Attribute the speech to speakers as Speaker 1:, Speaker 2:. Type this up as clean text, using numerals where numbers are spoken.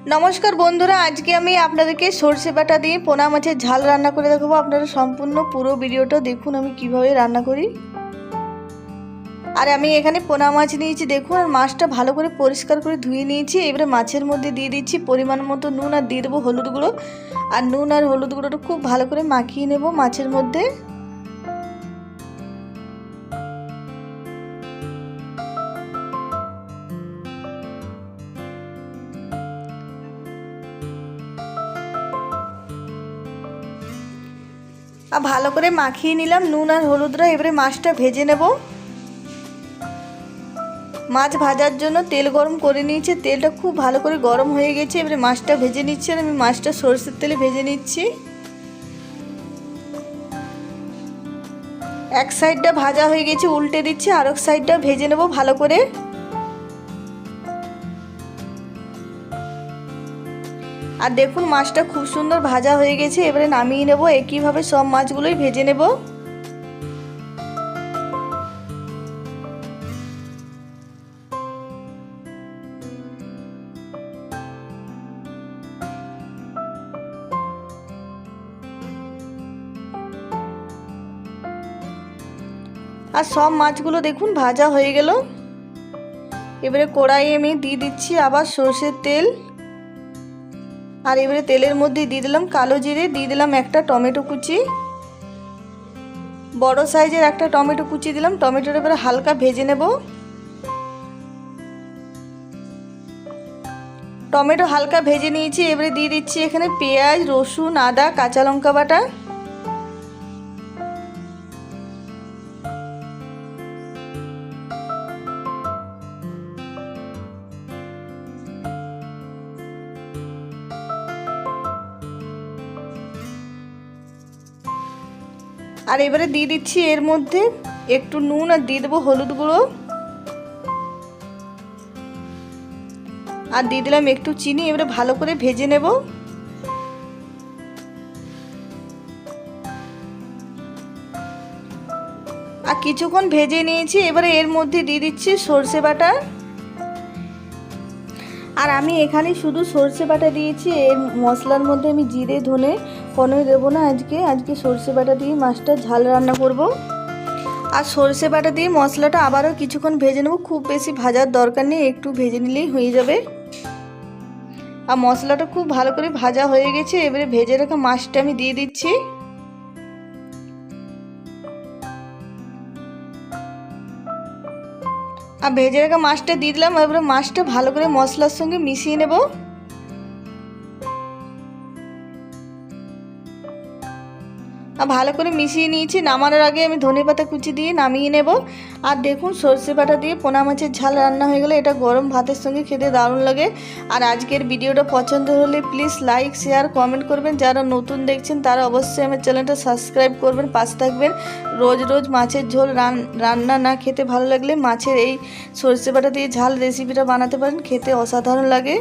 Speaker 1: नमस्कार बंधुरा आज के आमी आपनादेरके सर्षे बाटा दिए पोना माछेर झाल रान्ना करे देखाबो। आपनारा सम्पूर्ण पुरो भिडियोटा देखुन आमी किभाबे रान्ना करी। और आमी एखाने पोना माछ नियेछि देखुन, और माछटा भालो करे परिष्कार करे धुए नियेछि। एबारे माछेर मध्य दिए दिচ্ছি परिमाण मतो नुन और दिए देबो हलुद गुঁড়ো। और नुन और हलुद गुঁড়োटा खूब भालो करे माखिए नेब माछेर मध्य। আর ভালো করে মাখিয়ে নিলাম নুন আর হলুদটা। এবারে মাছটা ভেজে নেব। মাছ ভাজার জন্য তেল গরম করে নিয়েছি, তেলটা খুব ভালো করে গরম হয়ে গেছে। এবারে মাছটা ভেজে নিচ্ছি, আর আমি মাছটা সরষের তেলে ভেজে নিচ্ছি। এক সাইডটা ভাজা হয়ে গেছে, উল্টে দিচ্ছি, আর এক সাইডটা ভেজে নেব ভালো করে। আর দেখুন মাছটা খুব সুন্দর ভাজা হয়ে গেছে। এবারে নামিয়ে নেব। একই ভাবে সব মাছগুলোই ভেজে নেব। আর সব মাছগুলো দেখুন ভাজা হয়ে গেল। এবারে কড়াইয়ে আমি দিয়ে দিচ্ছি আবার সরষের তেল। আর এবারে তেলের মধ্যে দিয়ে দিলাম কালো জিরে, দিয়ে দিলাম একটা টমেটো কুচি, বড় সাইজের একটা টমেটো কুচি দিলাম। টমেটোটা এবারে হালকা ভেজে নেব। টমেটো হালকা ভেজে নিয়েছি। এবারে দিয়ে দিচ্ছি এখানে পেঁয়াজ, রসুন, আদা, কাঁচা লঙ্কা বাটা। আর এবারে দিয়ে দিচ্ছি এর মধ্যে একটু নুন, আর দিয়ে দেবো হলুদ গুঁড়ো, আর দিয়ে দিলাম একটু চিনি। এবারে ভালো করে ভেজে নেব। আর কিছুক্ষণ ভেজে নিয়েছি। এবারে এর মধ্যে দিয়ে দিচ্ছি সরষে বাটা। আর আমি এখানে শুধু সরষে বাটা দিয়েছি। এর মশলার মধ্যে আমি জিরে ধনে কোনোই দেবো না। আজকে সরষে বাটা দিয়ে মাছটা ঝাল রান্না করব। আর সরষে বাটা দিয়ে মশলাটা আবারও কিছুক্ষণ ভেজে নেব। খুব বেশি ভাজার দরকার নেই, একটু ভেজে নিলেই হয়ে যাবে। আর মশলাটা খুব ভালো করে ভাজা হয়ে গেছে। এবারে ভেজে রাখা মাছটা আমি দিয়ে দিচ্ছি। আর ভেজে রাখা মাছটা দিয়ে দিলাম। এবারে মাছটা ভালো করে মশলার সঙ্গে মিশিয়ে নেব। আর ভালো করে মিশিয়ে নিয়েছি। নামানোর আগে আমি ধনেপাতা কুচি দিয়ে নামিয়ে নেব। আর দেখুন সরষে বাটা দিয়ে পোনা মাছের ঝাল রান্না হয়ে গেলে এটা গরম ভাতের সঙ্গে খেতে দারুণ লাগে। আর আজকের ভিডিওটা পছন্দ হলে প্লিজ লাইক শেয়ার কমেন্ট করবেন। যারা নতুন দেখছেন তারা অবশ্যই আমার চ্যানেলটা সাবস্ক্রাইব করবেন, পাশে থাকবেন। রোজ রোজ মাছের ঝোল রান্না না খেতে ভালো লাগলে মাছের এই সরষে বাটা দিয়ে ঝাল রেসিপিটা বানাতে পারেন, খেতে অসাধারণ লাগে।